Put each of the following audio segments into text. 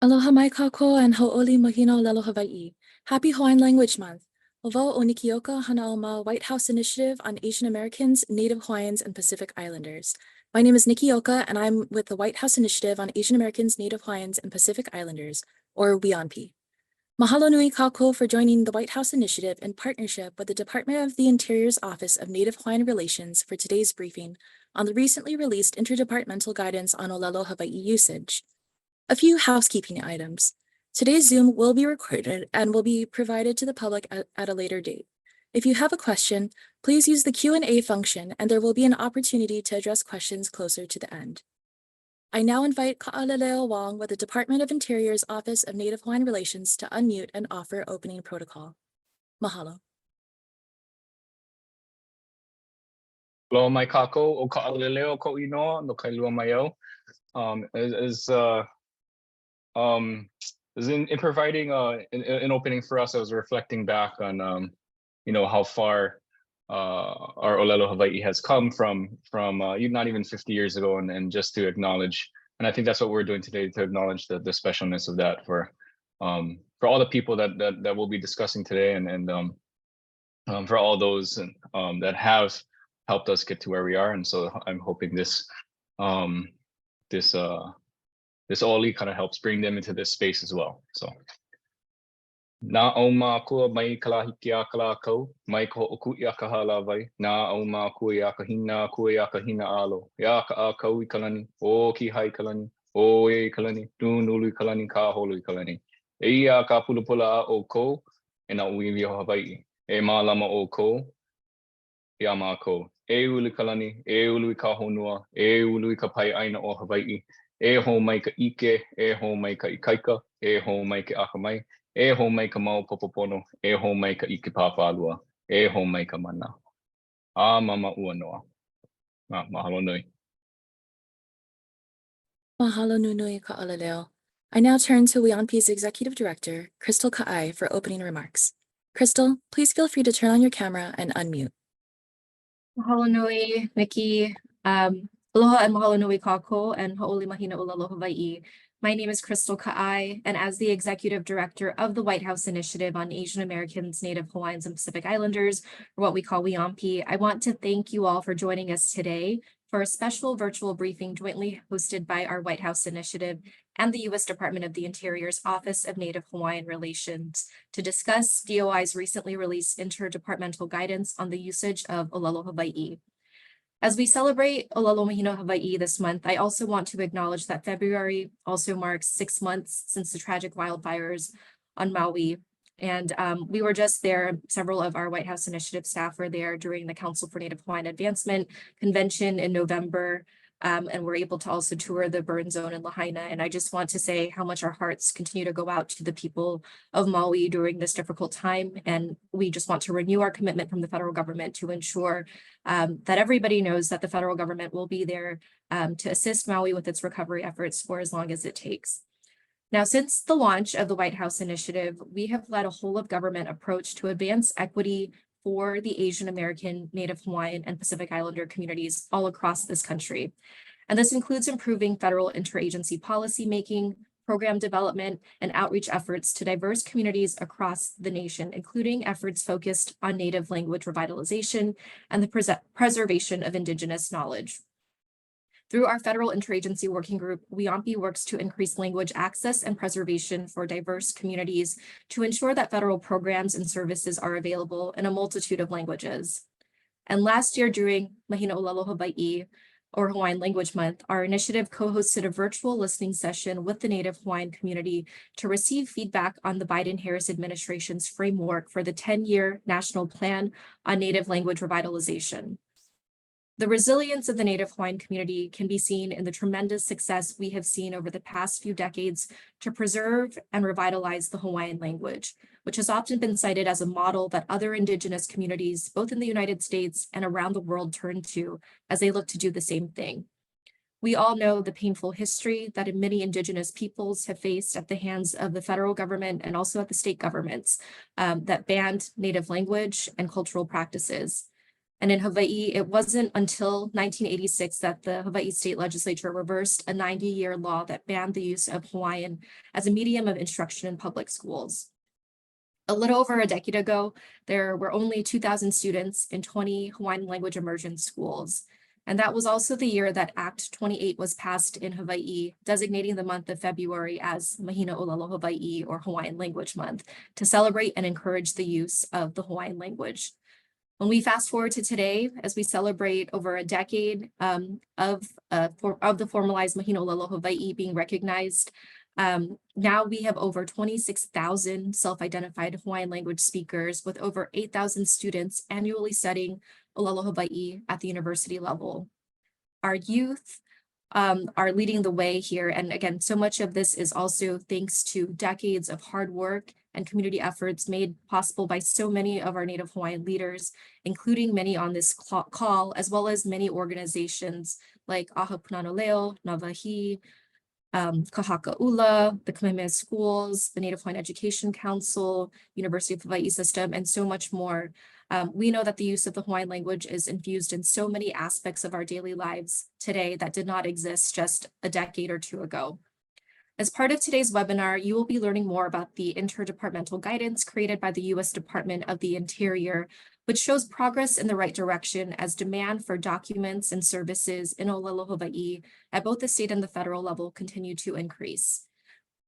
Aloha mai kako and ho'oli Mahina ʻŌlelo Hawaiʻi. Happy Hawaiian Language Month. Ova o Nikioka hana o ma White House Initiative on Asian Americans, Native Hawaiians, and Pacific Islanders. My name is Nikioka, and I'm with the White House Initiative on Asian Americans, Native Hawaiians, and Pacific Islanders, or WHIAANHPI. Mahalo nui kako for joining the White House Initiative in partnership with the Department of the Interior's Office of Native Hawaiian Relations for today's briefing on the recently released interdepartmental guidance on ʻŌlelo Hawaiʻi usage. A few housekeeping items. Today's Zoom will be recorded and will be provided to the public at a later date. If you have a question, please use the Q&A function and there will be an opportunity to address questions closer to the end. I now invite Ka'aleleo Wong with the Department of Interior's Office of Native Hawaiian Relations to unmute and offer opening protocol. Mahalo. Hello, my kako o Ka'aleleo ko ino no kailua mai au. In providing an opening for us, I was reflecting back on how far our ʻŌlelo Hawaiʻi has come from not even 50 years ago, and just to acknowledge, and I think that's what we're doing today, to acknowledge the specialness of that for all the people that we'll be discussing today, and for all those that have helped us get to where we are. And so I'm hoping this oli kind of helps bring them into this space as well. So na o mākua mai kalahiki a kalakau, mai ko oku i a kahala vai, na o mākua i a kahina, kua i a kahina alo, ia ka a kau I kalani, o ki hai kalani, o e kalani, nunulu I kalani, ka holo I kalani. E ia ka pulapula a o ko, e na uiwi o Hawaiʻi, e mālama o ko, ia mākou. E ulu kalani, e ulu I ka honua, e ulu I ka pai aina o Hawaiʻi, e ho mai ka ike, e ho mai ka ikaika, e ho mai ka akamai, e ho mai ka mau popopono, e ho mai ka ike pāpālua, e ho mai ka mana. A mama ua noa. Mahalo nui. Mahalo nui Ka'aleleo. I now turn to WHIAANHPI's Executive Director, Crystal Ka'ai, for opening remarks. Crystal, please feel free to turn on your camera and unmute. Mahalo nui, Nikki. Aloha and mahalo nui kako and ho'oli Mahina ʻŌlelo Hawaiʻi. My name is Crystal Ka'ai, and as the Executive Director of the White House Initiative on Asian Americans, Native Hawaiians, and Pacific Islanders, or what we call WHIAANHPI, I want to thank you all for joining us today for a special virtual briefing jointly hosted by our White House Initiative and the U.S. Department of the Interior's Office of Native Hawaiian Relations to discuss DOI's recently released interdepartmental guidance on the usage of ʻŌlelo Hawaiʻi. As we celebrate ʻŌlelo Mahina Hawaiʻi this month, I also want to acknowledge that February also marks 6 months since the tragic wildfires on Maui. And we were just there, several of our White House Initiative staff were there during the Council for Native Hawaiian Advancement Convention in November, and we're able to also tour the burn zone in Lahaina. And I just want to say how much our hearts continue to go out to the people of Maui during this difficult time. And we just want to renew our commitment from the federal government to ensure that everybody knows that the federal government will be there to assist Maui with its recovery efforts for as long as it takes. Now, since the launch of the White House Initiative, we have led a whole of government approach to advance equity for the Asian American, Native Hawaiian, and Pacific Islander communities all across this country. And this includes improving federal interagency policymaking, program development, and outreach efforts to diverse communities across the nation, including efforts focused on Native language revitalization and the preservation of Indigenous knowledge. Through our federal interagency working group, WHIAANHPI works to increase language access and preservation for diverse communities to ensure that federal programs and services are available in a multitude of languages. And last year during Mahina ʻŌlelo Hawaiʻi, or Hawaiian Language Month, our initiative co-hosted a virtual listening session with the Native Hawaiian community to receive feedback on the Biden-Harris administration's framework for the 10-year National Plan on Native Language Revitalization. The resilience of the Native Hawaiian community can be seen in the tremendous success we have seen over the past few decades to preserve and revitalize the Hawaiian language, which has often been cited as a model that other Indigenous communities, both in the United States and around the world, turn to as they look to do the same thing. We all know the painful history that many Indigenous peoples have faced at the hands of the federal government and also at the state governments that banned Native language and cultural practices. And in Hawaii, it wasn't until 1986 that the Hawaii State Legislature reversed a 90-year law that banned the use of Hawaiian as a medium of instruction in public schools. A little over a decade ago, there were only 2,000 students in 20 Hawaiian language immersion schools. And that was also the year that Act 28 was passed in Hawaii, designating the month of February as Mahina ʻŌlelo Hawaiʻi, or Hawaiian Language Month, to celebrate and encourage the use of the Hawaiian language. When we fast forward to today, as we celebrate over a decade of the formalized Mahina ʻŌlelo Hawaiʻi being recognized, now we have over 26,000 self-identified Hawaiian language speakers with over 8,000 students annually studying ʻŌlelo Hawaiʻi at the university level. Our youth are leading the way here. And again, so much of this is also thanks to decades of hard work and community efforts made possible by so many of our Native Hawaiian leaders, including many on this call, as well as many organizations like Aha Punana Leo, Navahi, Kahakaula, the Kamehameha Schools, the Native Hawaiian Education Council, University of Hawaii System, and so much more. We know that the use of the Hawaiian language is infused in so many aspects of our daily lives today that did not exist just a decade or two ago. As part of today's webinar, you will be learning more about the interdepartmental guidance created by the U.S. Department of the Interior, which shows progress in the right direction as demand for documents and services in ʻŌlelo Hawaiʻi at both the state and the federal level continue to increase.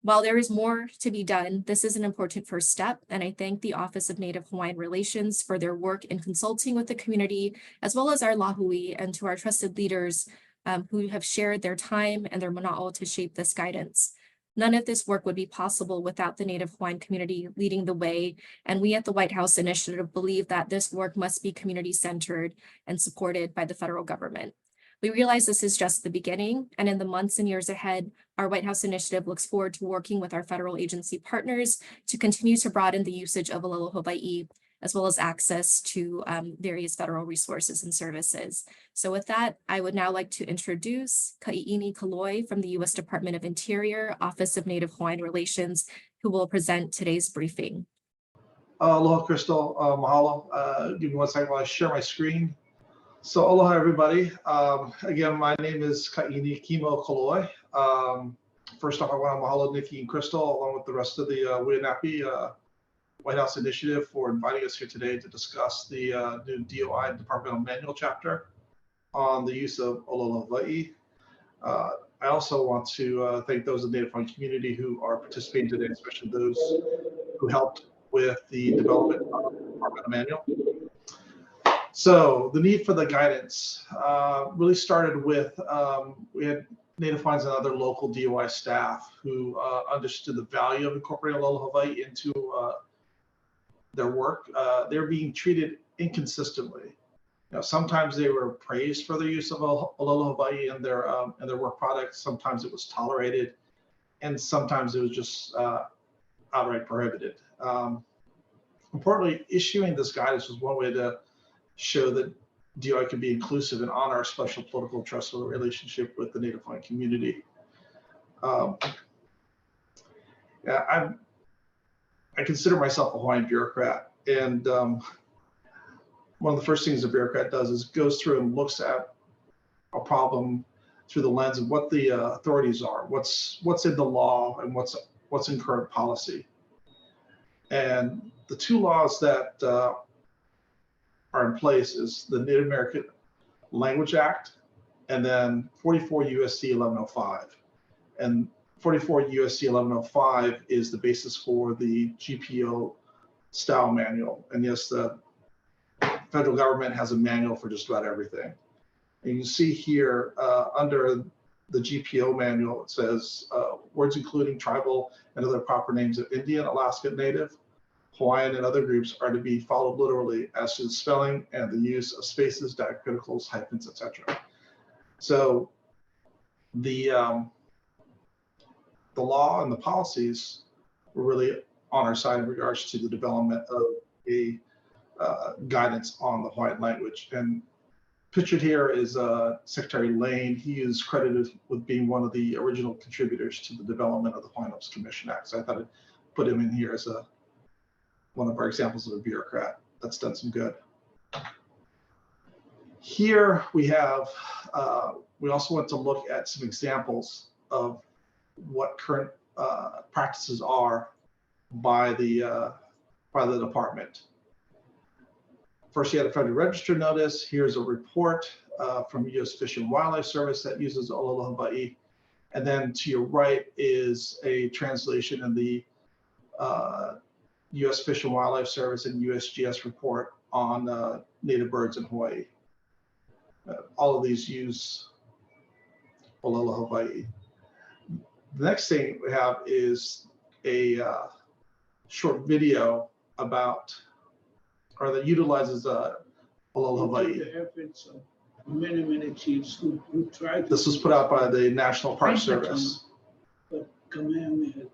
While there is more to be done, this is an important first step, and I thank the Office of Native Hawaiian Relations for their work in consulting with the community, as well as our lahui, and to our trusted leaders who have shared their time and their mana'o to shape this guidance. None of this work would be possible without the Native Hawaiian community leading the way, and we at the White House Initiative believe that this work must be community-centered and supported by the federal government. We realize this is just the beginning, and in the months and years ahead, our White House Initiative looks forward to working with our federal agency partners to continue to broaden the usage of ʻŌlelo Hawaiʻi, as well as access to various federal resources and services. So with that, I would now like to introduce Ka'iini Kaloi from the U.S. Department of Interior, Office of Native Hawaiian Relations, who will present today's briefing. Aloha, Crystal. Mahalo. Give me 1 second while I share my screen. So aloha, everybody. Again, my name is Ka'iini Kimo Kaloi. First off, I want to mahalo Nikki and Crystal, along with the rest of the WHIAANHPI White House Initiative, for inviting us here today to discuss the new DOI Departmental Manual chapter on the use of ʻŌlelo Hawaiʻi. I also want to thank those in the Native Hawaiian community who are participating today, especially those who helped with the development of the Departmental Manual. So the need for the guidance really started with, we had Native Hawaiians and other local DOI staff who understood the value of incorporating ʻŌlelo Hawaiʻi into their work. They're being treated inconsistently. You know, sometimes they were praised for the use of ʻŌlelo Hawaiʻi in their work products. Sometimes it was tolerated, and sometimes it was just outright prohibited. Importantly, issuing this guidance was one way to show that DOI can be inclusive and honor our special political trustful relationship with the Native Hawaiian community. Yeah, I consider myself a Hawaiian bureaucrat, and one of the first things a bureaucrat does is goes through and looks at a problem through the lens of what the authorities are, what's in the law, and what's in current policy. And the two laws that are in place is the Native American Language Act, and then 44 USC 1105. And 44 USC 1105 is the basis for the GPO style manual. And yes, the federal government has a manual for just about everything. And you can see here under the GPO manual, it says words including tribal and other proper names of Indian, Alaska Native, Hawaiian, and other groups are to be followed literally as to the spelling and the use of spaces, diacriticals, hyphens, etc. So the law and the policies were really on our side in regards to the development of a guidance on the Hawaiian language. And pictured here is Secretary Lane. He is credited with being one of the original contributors to the development of the Hawaiian Language Commission Act. So I thought I'd put him in here as one of our examples of a bureaucrat that's done some good. Here we have, we also want to look at some examples of what current practices are by the department. First, you had a federal register notice. Here's a report from U.S. Fish and Wildlife Service that uses ʻŌlelo Hawaiʻi. And then to your right is a translation in the U.S. Fish and Wildlife Service and USGS report on native birds in Hawaii. All of these use ʻŌlelo Hawaiʻi. The next thing we have is a short video about, or that utilizes ʻŌlelo Hawaiʻi. The efforts of many chiefs who tried. This was put out by the National Park Service. But Kamehameha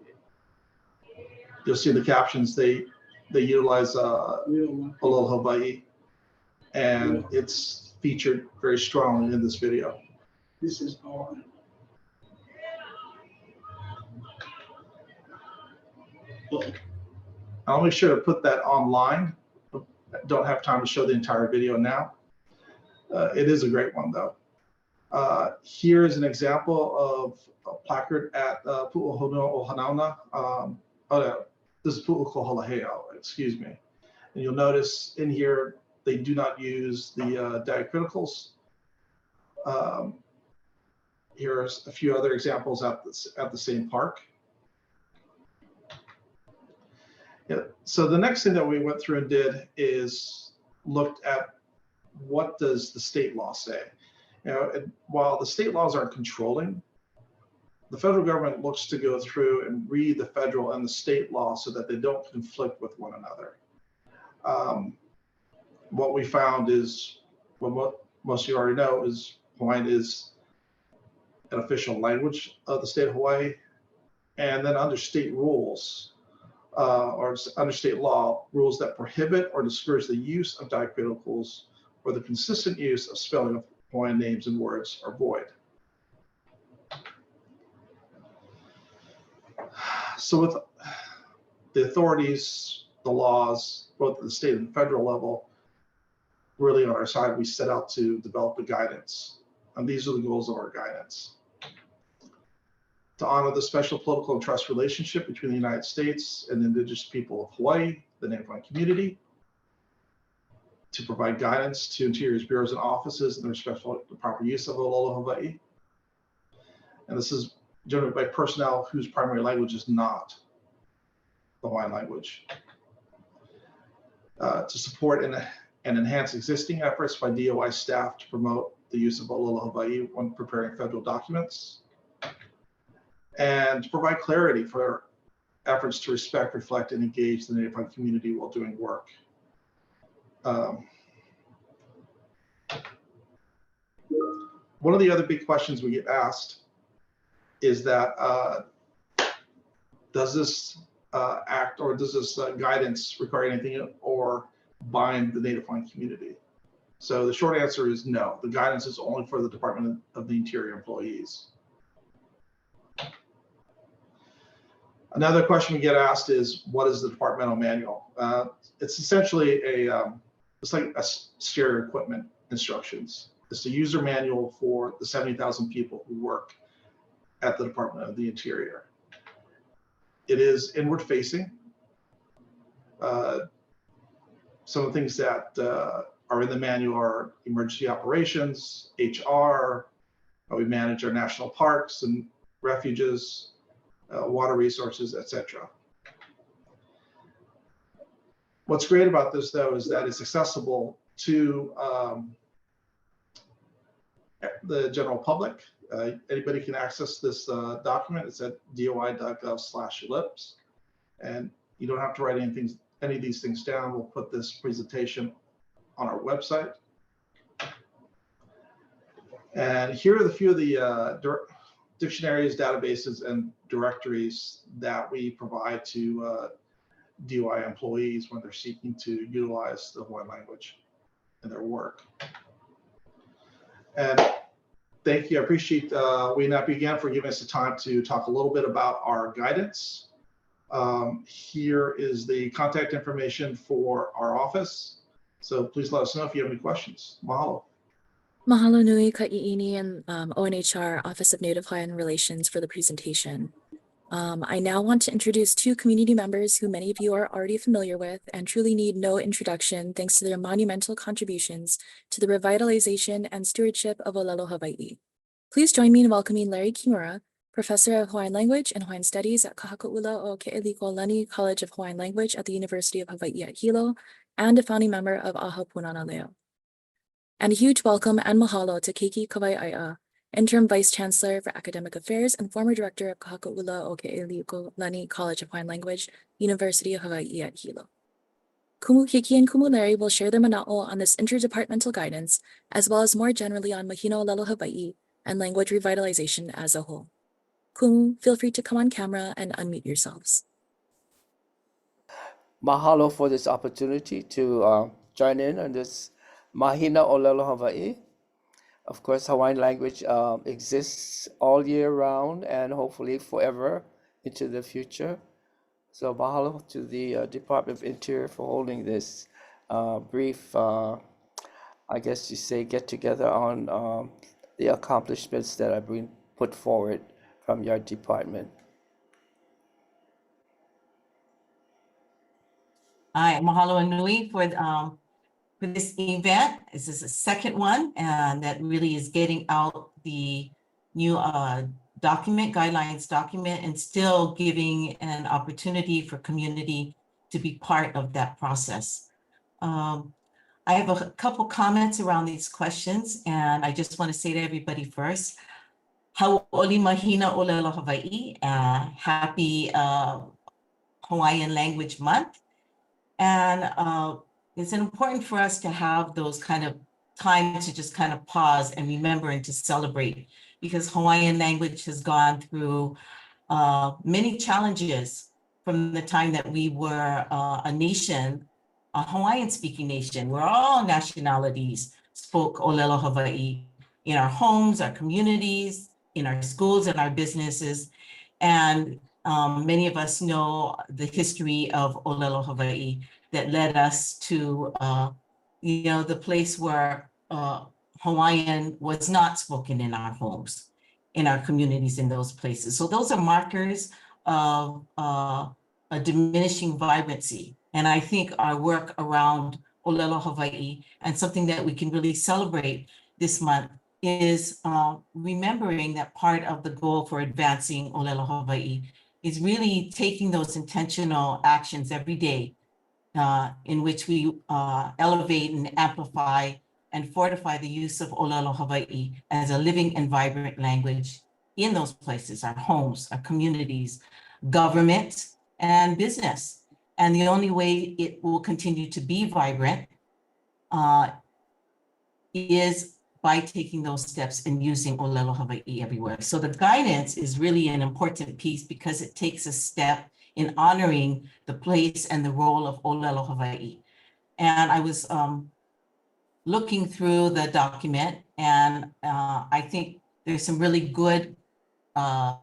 You'll see the captions. They utilize real ʻŌlelo Hawaiʻi, and it's featured very strongly in this video. This is our. I'll make sure to put that online. Don't have time to show the entire video now. It is a great one though. Here's an example of a placard at Pu'uhonua Ohanauna. This is Pu'ukoholaheo, excuse me. And you'll notice in here, they do not use the diacriticals. Here's a few other examples at the same park. Yeah. So the next thing that we went through and did is looked at what does the state law say. You know, and while the state laws aren't controlling, the federal government looks to go through and read the federal and the state law so that they don't conflict with one another. What we found is, well, what most of you already know is Hawaiian is an official language of the state of Hawaii, and then under state rules, or under state law, rules that prohibit or discourage the use of diacriticals or the consistent use of spelling of Hawaiian names and words are void. So with the authorities, the laws, both at the state and federal level, really on our side, we set out to develop a guidance. And these are the goals of our guidance. To honor the special political and trust relationship between the United States and the indigenous people of Hawaii, the Native Hawaiian community. To provide guidance to Interior's bureaus and offices in the respectful the proper use of ʻŌlelo Hawaiʻi. And this is generated by personnel whose primary language is not the Hawaiian language. To support and enhance existing efforts by DOI staff to promote the use of ʻŌlelo Hawaiʻi when preparing federal documents. And to provide clarity for efforts to respect, reflect, and engage the Native Hawaiian community while doing work. One of the other big questions we get asked is that does this act or does this guidance require anything or bind the Native Hawaiian community? So the short answer is no. The guidance is only for the Department of the Interior employees. Another question we get asked is, what is the departmental manual? It's essentially it's like a stereo equipment instructions. It's the user manual for the 70,000 people who work at the Department of the Interior. It is inward facing. Some of the things that are in the manual are emergency operations, HR, how we manage our national parks and refuges, water resources, etc. What's great about this, though, is that it's accessible to the general public. Anybody can access this document. It's at doi.gov/ellipse, and you don't have to write any of these things down. We'll put this presentation on our website. And here are the few of the dictionaries, databases, and directories that we provide to DOI employees when they're seeking to utilize the Hawaiian language in their work. And thank you. I appreciate WHIAANHPI again for giving us the time to talk a little bit about our guidance. Here is the contact information for our office. So please let us know if you have any questions. Mahalo. Mahalo nui ka'iini and ONHR Office of Native Hawaiian Relations for the presentation. I now want to introduce two community members who many of you are already familiar with and truly need no introduction thanks to their monumental contributions to the revitalization and stewardship of ʻŌlelo Hawaiʻi. Please join me in welcoming Larry Kimura, Professor of Hawaiian Language and Hawaiian Studies at Kahakaʻula o Keʻeliko Lani College of Hawaiian Language at the University of Hawaii at Hilo, and a founding member of Aha Punana Leo. And a huge welcome and mahalo to Keiki Kawaiʻaia, Interim Vice Chancellor for Academic Affairs and former Director of Kahakaʻula o Keʻeliko Lani College of Hawaiian Language, University of Hawaii at Hilo. Kumu Keiki and Kumu Larry will share their mana'o on this interdepartmental guidance, as well as more generally on Mahina ʻŌlelo Hawaiʻi and language revitalization as a whole. Kumu, feel free to come on camera and unmute yourselves. Mahalo for this opportunity to join in on this Mahina ʻŌlelo Hawaiʻi. Of course, Hawaiian language exists all year round and hopefully forever into the future. So mahalo to the Department of Interior for holding this brief, I guess you say, get together on the accomplishments that have been put forward from your department. Hi, mahalo nui for this event. This is the second one, and that really is getting out the new guidelines document, and still giving an opportunity for community to be part of that process. I have a couple comments around these questions, and I just want to say to everybody first, hauʻoli Mahina ʻŌlelo Hawaiʻi, happy Hawaiian Language Month. And it's important for us to have those kind of time to just kind of pause and remember and to celebrate, because Hawaiian language has gone through many challenges from the time that we were a nation, a Hawaiian speaking nation, where all nationalities spoke ʻŌlelo Hawaiʻi in our homes, our communities, in our schools, and our businesses. And many of us know the history of ʻŌlelo Hawaiʻi that led us to, the place where Hawaiian was not spoken in our homes, in our communities, in those places. So those are markers of a diminishing vibrancy. And I think our work around ʻŌlelo Hawaiʻi, and something that we can really celebrate this month, is remembering that part of the goal for advancing ʻŌlelo Hawaiʻi is really taking those intentional actions every day in which we elevate and amplify and fortify the use of ʻŌlelo Hawaiʻi as a living and vibrant language in those places, our homes, our communities, government, and business. And the only way it will continue to be vibrant is by taking those steps and using ʻŌlelo Hawaiʻi everywhere. So the guidance is really an important piece because it takes a step in honoring the place and the role of ʻŌlelo Hawaiʻi. And I was looking through the document, and I think there's some really good, I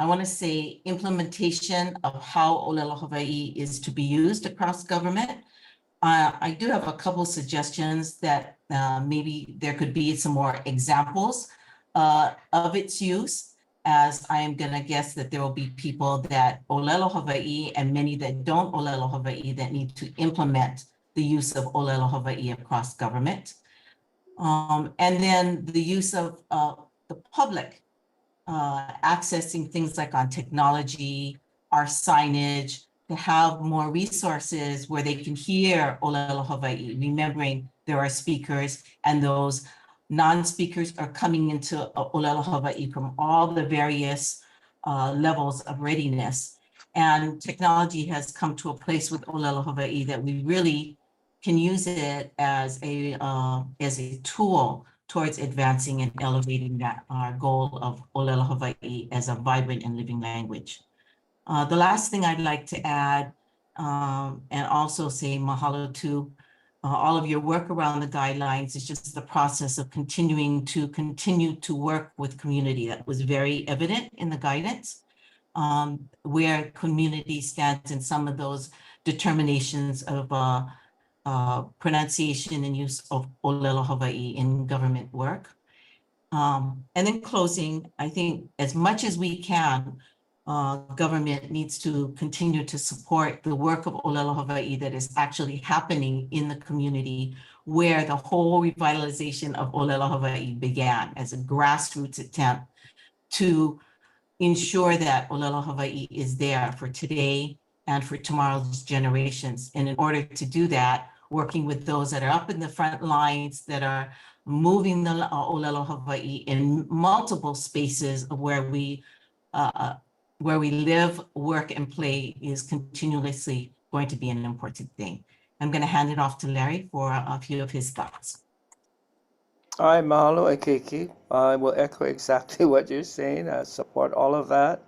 want to say, implementation of how ʻŌlelo Hawaiʻi is to be used across government. I do have a couple suggestions that maybe there could be some more examples of its use, as I am going to guess that there will be people that ʻŌlelo Hawaiʻi and many that don't ʻŌlelo Hawaiʻi that need to implement the use of ʻŌlelo Hawaiʻi across government. And then the use of the public accessing things like on technology, our signage, to have more resources where they can hear ʻŌlelo Hawaiʻi, remembering there are speakers, and those non-speakers are coming into ʻŌlelo Hawaiʻi from all the various levels of readiness. And technology has come to a place with ʻŌlelo Hawaiʻi that we really can use it as a tool towards advancing and elevating that our goal of ʻŌlelo Hawaiʻi as a vibrant and living language. The last thing I'd like to add, and also say mahalo to all of your work around the guidelines, is just the process of continue to work with community. That was very evident in the guidance, where community stands in some of those determinations of pronunciation and use of ʻŌlelo Hawaiʻi in government work. And then closing, I think as much as we can, government needs to continue to support the work of ʻŌlelo Hawaiʻi that is actually happening in the community, where the whole revitalization of ʻŌlelo Hawaiʻi began as a grassroots attempt to ensure that ʻŌlelo Hawaiʻi is there for today and for tomorrow's generations. And in order to do that, working with those that are up in the front lines that are moving the ʻŌlelo Hawaiʻi in multiple spaces of where we live, work, and play is continuously going to be an important thing. I'm going to hand it off to Larry for a few of his thoughts. Hi, mahalo and Keiki. I will echo exactly what you're saying. I support all of that.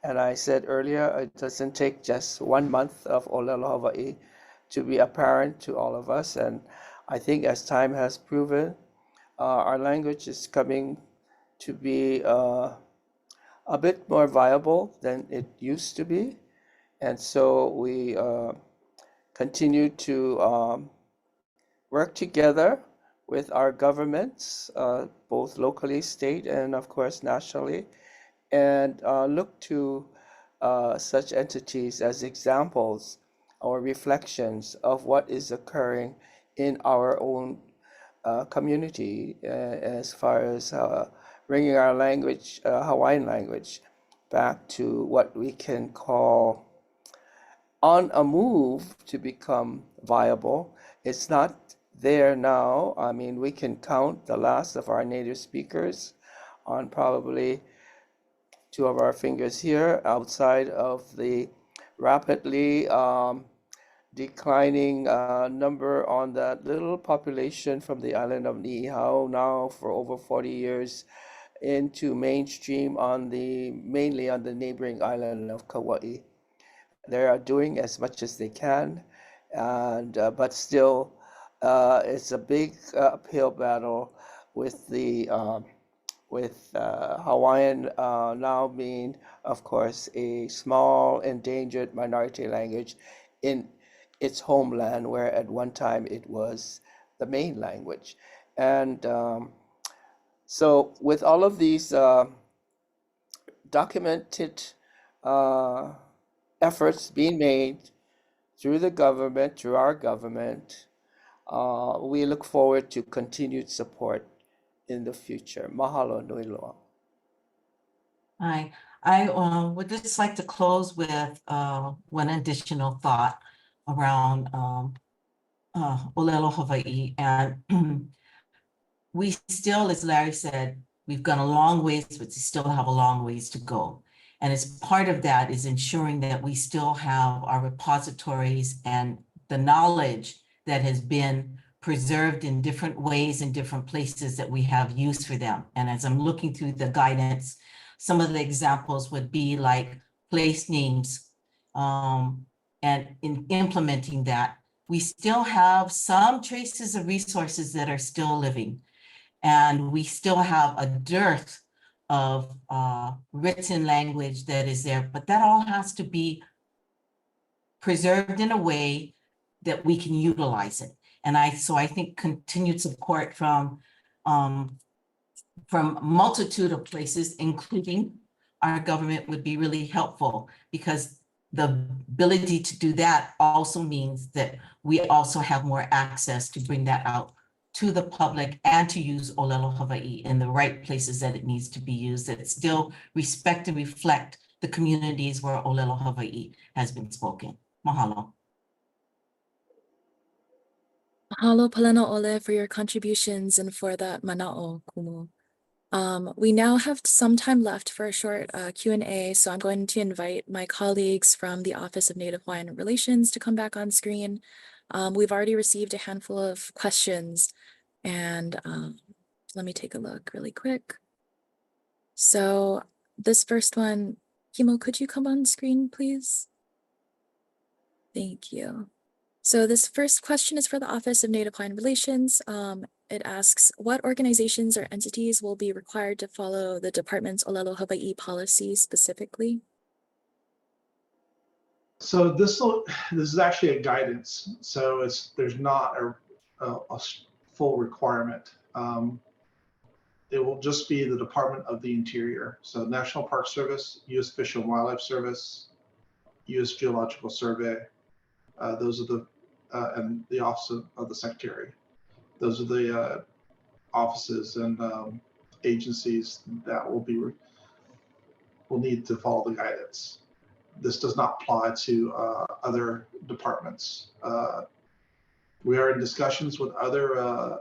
And I said earlier, it doesn't take just 1 month of ʻŌlelo Hawaiʻi to be apparent to all of us. And I think as time has proven, our language is coming to be a bit more viable than it used to be. And so we continue to work together with our governments, both locally, state, and of course nationally, and look to such entities as examples or reflections of what is occurring in our own community as far as bringing our language, Hawaiian language, back to what we can call on a move to become viable. It's not there now. I mean, we can count the last of our native speakers on probably 2 of our fingers here, outside of the rapidly declining number on that little population from the island of Niihau now for over 40 years into mainstream mainly on the neighboring island of Kauai. They are doing as much as they can, and but still it's a big uphill battle with the Hawaiian now being, of course, a small endangered minority language in its homeland, where at one time it was the main language. And so with all of these documented efforts being made through the government, through our government, we look forward to continued support in the future. Mahalo nui loa. I would just like to close with one additional thought around ʻŌlelo Hawaiʻi. And we still, as Larry said, we've gone a long ways, but we still have a long ways to go. And as part of that is ensuring that we still have our repositories and the knowledge that has been preserved in different ways in different places that we have use for them. And as I'm looking through the guidance, some of the examples would be like place names. And in implementing that, we still have some traces of resources that are still living. And we still have a dearth of written language that is there, but that all has to be preserved in a way that we can utilize it. And so I think continued support from multitude of places, including our government, would be really helpful, because the ability to do that also means that we also have more access to bring that out to the public and to use ʻŌlelo Hawaiʻi in the right places that it needs to be used, that still respect and reflect the communities where ʻŌlelo Hawaiʻi has been spoken. Mahalo. Mahalo Palena Ole for your contributions and for that mana'o kumu. We now have some time left for a short Q&A, so I'm going to invite my colleagues from the Office of Native Hawaiian Relations to come back on screen. We've already received a handful of questions, and let me take a look really quick. So this first one, Kimo, could you come on screen, please? Thank you. So this first question is for the Office of Native Hawaiian Relations. It asks, what organizations or entities will be required to follow the department's ʻŌlelo Hawaiʻi policy specifically? So this is actually a guidance. So there's not a full requirement. It will just be the Department of the Interior. So National Park Service, U.S. Fish and Wildlife Service, U.S. Geological Survey. Those are the and the Office of the Secretary. Those are the offices and agencies that will need to follow the guidance. This does not apply to other departments. We are in discussions with other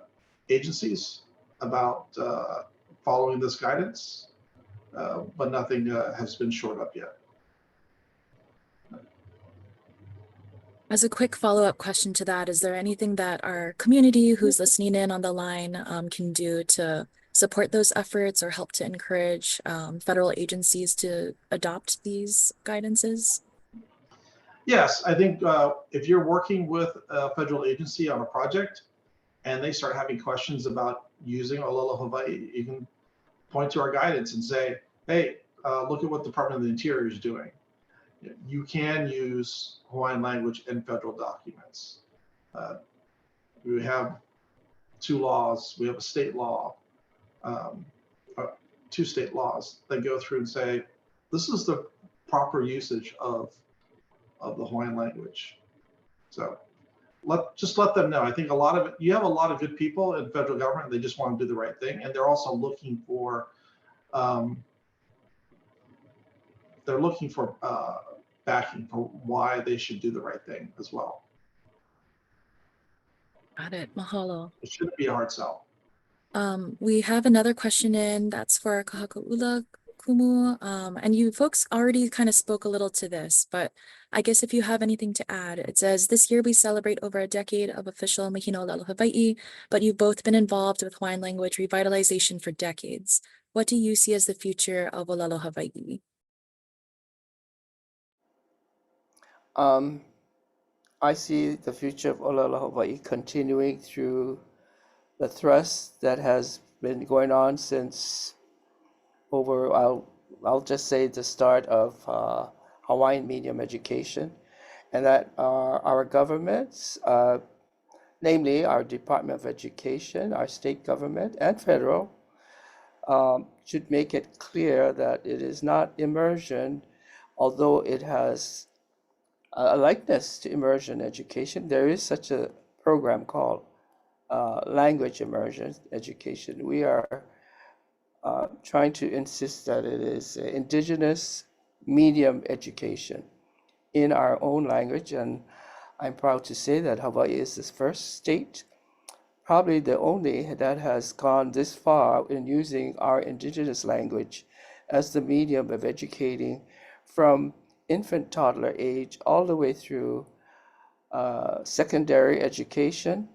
agencies about following this guidance, but nothing has been shored up yet. As a quick follow-up question to that, is there anything that our community who's listening in on the line can do to support those efforts or help to encourage federal agencies to adopt these guidances? Yes, I think if you're working with a federal agency on a project and they start having questions about using ʻŌlelo Hawaii, you can point to our guidance and say, hey, look at what the Department of the Interior is doing. You can use Hawaiian language in federal documents. We have 2 laws. We have a state law, 2 state laws that go through and say, this is the proper usage of the Hawaiian language. So just let them know. I think you have a lot of good people in federal government. They just want to do the right thing. And they're also looking for, backing for why they should do the right thing as well. Got it. Mahalo. It shouldn't be a hard sell. We have another question in that's for Kahakaula Kumu. And you folks already kind of spoke a little to this, but I guess if you have anything to add, it says, this year we celebrate over a decade of official Mahina ʻŌlelo Hawaiʻi, but you've both been involved with Hawaiian language revitalization for decades. What do you see as the future of ʻŌlelo Hawaiʻi? I see the future of ʻŌlelo Hawaiʻi continuing through the thrust that has been going on since I'll just say the start of Hawaiian medium education, and that our governments, namely our Department of Education, our state government and federal, should make it clear that it is not immersion, although it has a likeness to immersion education. There is such a program called language immersion education. We are trying to insist that it is indigenous medium education in our own language, and I'm proud to say that Hawaii is the first state, probably the only, that has gone this far in using our indigenous language as the medium of educating from infant toddler age all the way through secondary education.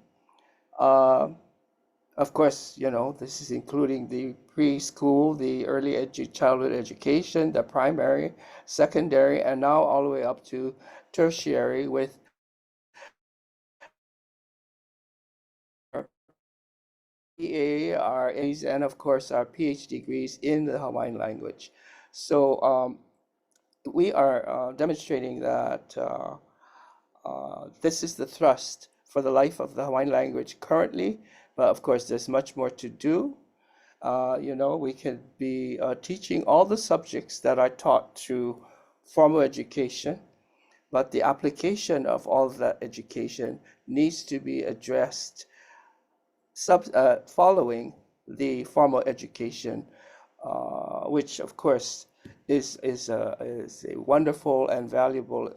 Of course, this is including the preschool, the early childhood education, the primary, secondary, and now all the way up to tertiary with BA, our A's, and of course our PhD degrees in the Hawaiian language. So we are demonstrating that this is the thrust for the life of the Hawaiian language currently, but of course there's much more to do. We can be teaching all the subjects that are taught through formal education, but the application of all of that education needs to be addressed following the formal education, which of course is a wonderful and valuable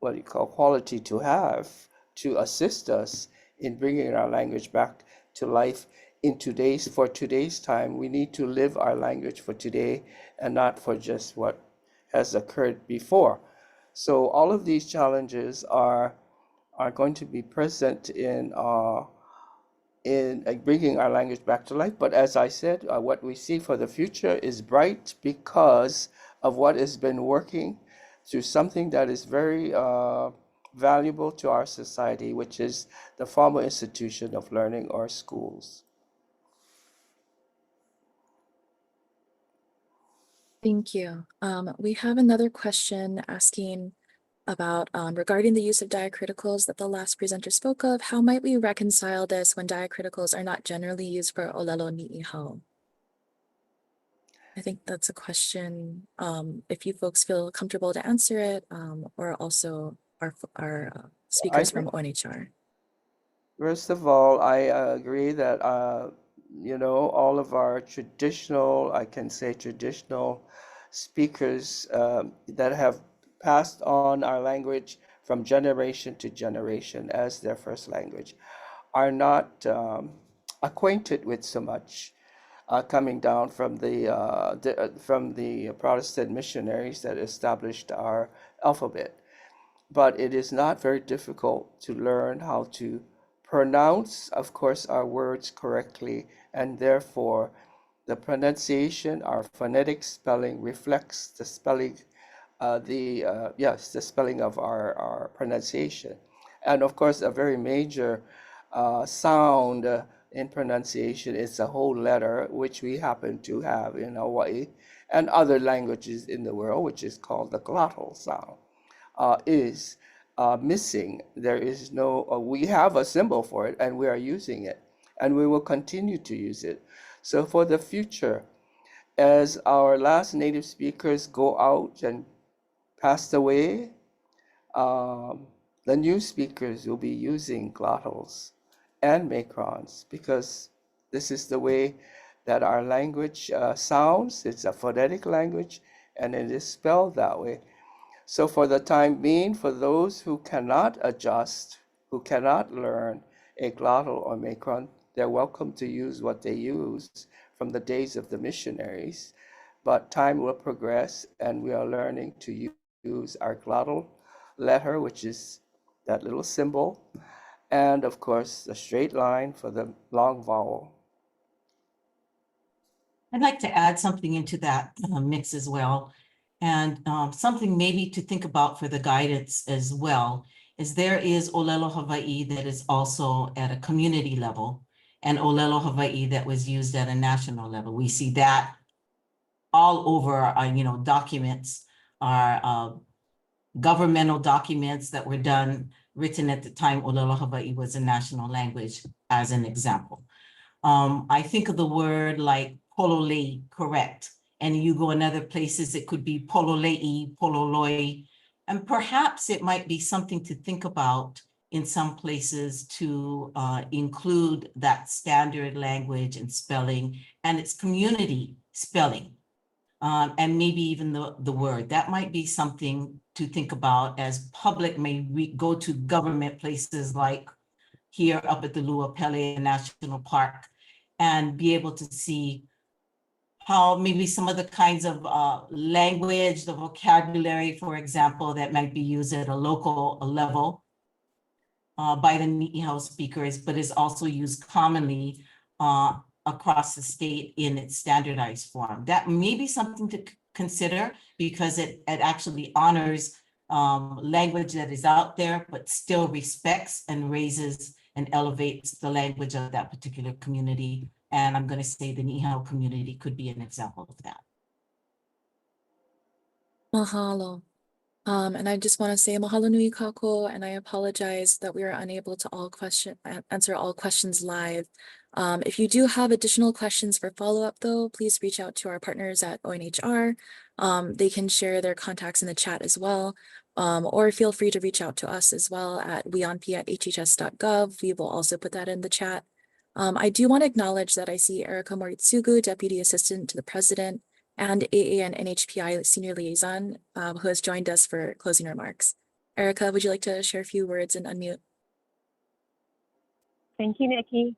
quality to have to assist us in bringing our language back to life for today's time. We need to live our language for today and not for just what has occurred before. So all of these challenges are going to be present in bringing our language back to life. But as I said, what we see for the future is bright because of what has been working through something that is very valuable to our society, which is the formal institution of learning or schools. Thank you. We have another question asking about regarding the use of diacriticals that the last presenter spoke of. How might we reconcile this when diacriticals are not generally used for ʻŌlelo niʻihau? I think that's a question, if you folks feel comfortable to answer it, or also our speakers from ONHR. First of all, I agree that, all of our traditional, I can say traditional speakers that have passed on our language from generation to generation as their first language are not acquainted with so much coming down from the Protestant missionaries that established our alphabet. But it is not very difficult to learn how to pronounce, of course, our words correctly, and therefore the pronunciation, our phonetic spelling reflects the spelling, the spelling of our pronunciation. And of course, a very major sound in pronunciation is a whole letter, which we happen to have in Hawaii and other languages in the world, which is called the glottal sound. Is missing. There is no, we have a symbol for it and we are using it and we will continue to use it. So for the future, as our last native speakers go out and passed away, the new speakers will be using glottals and macrons because this is the way that our language sounds. It's a phonetic language and it is spelled that way. So for the time being, for those who cannot adjust, who cannot learn a glottal or macron, they're welcome to use what they used from the days of the missionaries. But time will progress and we are learning to use our glottal letter, which is that little symbol, and of course the straight line for the long vowel. I'd like to add something into that mix as well. And something maybe to think about for the guidance as well is there is ʻŌlelo Hawaiʻi that is also at a community level and ʻŌlelo Hawaiʻi that was used at a national level. We see that all over our, documents, our governmental documents that were written at the time ʻŌlelo Hawaiʻi was a national language, as an example. I think of the word like pololei, correct. And you go in other places, it could be pololei, pololoi. And perhaps it might be something to think about in some places to include that standard language and spelling and its community spelling. And maybe even the word. That might be something to think about as public may go to government places like here up at the Luapele National Park and be able to see how maybe some of the kinds of language, the vocabulary, for example, that might be used at a local level by the niʻihau speakers, but is also used commonly across the state in its standardized form. That may be something to consider because it actually honors language that is out there, but still respects and raises and elevates the language of that particular community. And I'm going to say the niʻihau community could be an example of that. Mahalo. And I just want to say mahalo nui kākou, and I apologize that we are unable to answer all questions live. If you do have additional questions for follow-up though, please reach out to our partners at ONHR. They can share their contacts in the chat as well. Or feel free to reach out to us as well at WHIAANHPI@hhs.gov. We will also put that in the chat. I do want to acknowledge that I see Erica Moritsugu, Deputy Assistant to the President, and AA and NHPI Senior Liaison, who has joined us for closing remarks. Erica, would you like to share a few words and unmute? Thank you, Nikki.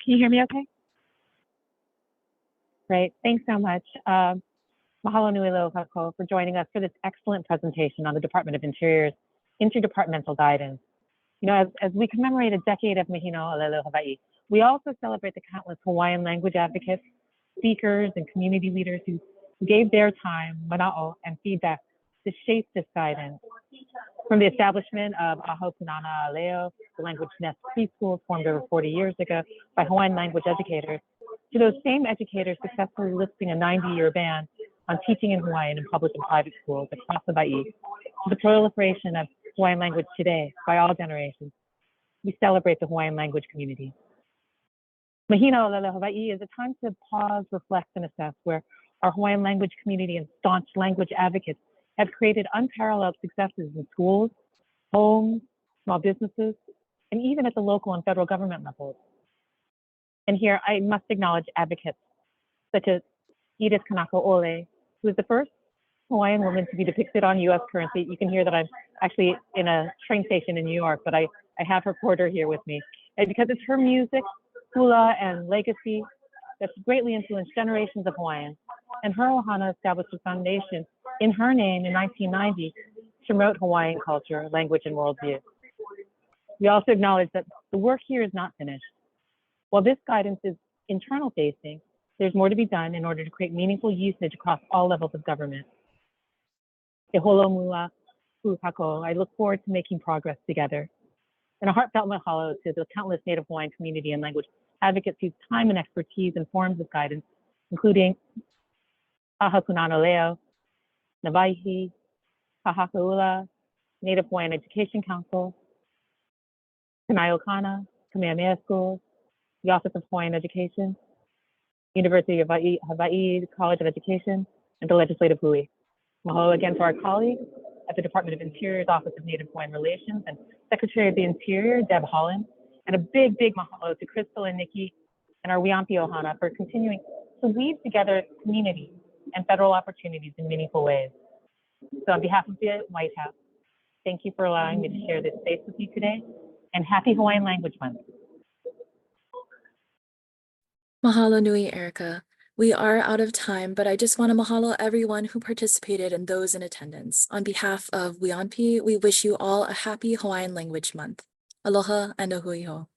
Can you hear me okay? Great, thanks so much. Mahalo nui leo kākou for joining us for this excellent presentation on the Department of Interior's interdepartmental guidance. As we commemorate a decade of Mahina ʻŌlelo Hawaiʻi, we also celebrate the countless Hawaiian language advocates, speakers, and community leaders who gave their time, mana'o, and feedback to shape this guidance. From the establishment of Aho Punana Leo, the language nest preschools formed over 40 years ago by Hawaiian language educators, to those same educators successfully listing a 90-year ban on teaching in Hawaiian in public and private schools across Hawaii, to the proliferation of Hawaiian language today by all generations, we celebrate the Hawaiian language community. Mahina ʻŌlelo Hawaiʻi is a time to pause, reflect, and assess where our Hawaiian language community and staunch language advocates have created unparalleled successes in schools, homes, small businesses, and even at the local and federal government levels. And here I must acknowledge advocates such as Edith Kanakaʻole, who is the first Hawaiian woman to be depicted on US currency. You can hear that I'm actually in a train station in New York, but I have her porter here with me. And because it's her music, hula, and legacy that's greatly influenced generations of Hawaiians. And her ohana established a foundation in her name in 1990 to promote Hawaiian culture, language, and worldview. We also acknowledge that the work here is not finished. While this guidance is internal facing, there's more to be done in order to create meaningful usage across all levels of government. E holo mua pūhako. I look forward to making progress together. And a heartfelt mahalo to the countless Native Hawaiian community and language advocates whose time and expertise in forms of guidance, including Ahakunano Leo, Nawaihi, Kahakaula, Native Hawaiian Education Council, Kanaiokana, Kamehameha Schools, the Office of Hawaiian Education, University of Hawaii College of Education, and the Legislative Hui. Mahalo again to our colleagues at the Department of Interior's Office of Native Hawaiian Relations and Secretary of the Interior, Deb Holland, and a big mahalo to Crystal and Nikki and our WHIAANHPI ohana for continuing to weave together community and federal opportunities in meaningful ways. So on behalf of the White House, thank you for allowing me to share this space with you today, and happy Hawaiian Language Month. Mahalo nui, Erica. We are out of time, but I just want to mahalo everyone who participated and those in attendance. On behalf of WHIAANHPI, we wish you all a happy Hawaiian Language Month. Aloha and a hui hou.